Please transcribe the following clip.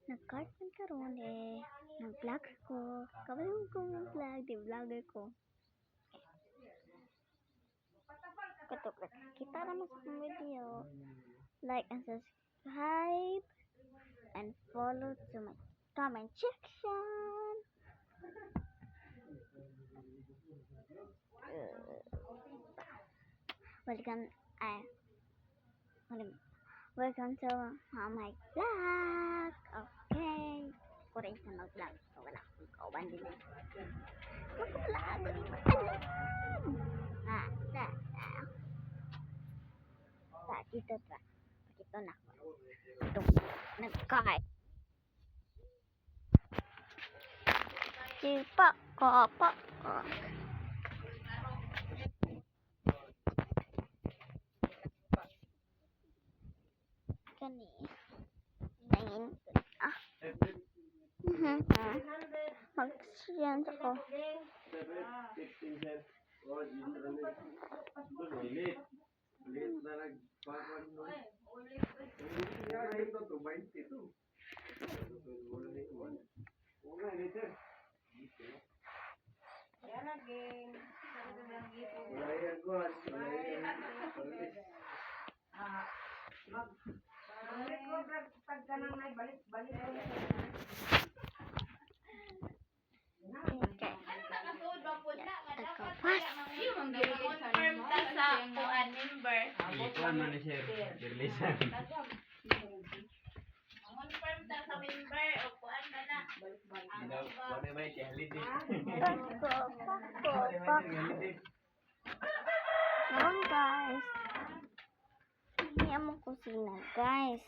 Nag-card man karon nag-vlog ko. Kabalong ko mag-vlog, di vlogger ko. Katok kita naman sa video. Like and subscribe and follow to my comment section. Welcome to my vlog. Okay. Kurin sa mag-vlog. So, wala akong kauban din. Mag-vlog. Dito tra. Pakito na ako. Ito. Nag-kahit. Sipa ko po. Kani. Dahil. Mag-siyan ako. Ngayon guys, hindi mo kusina guys.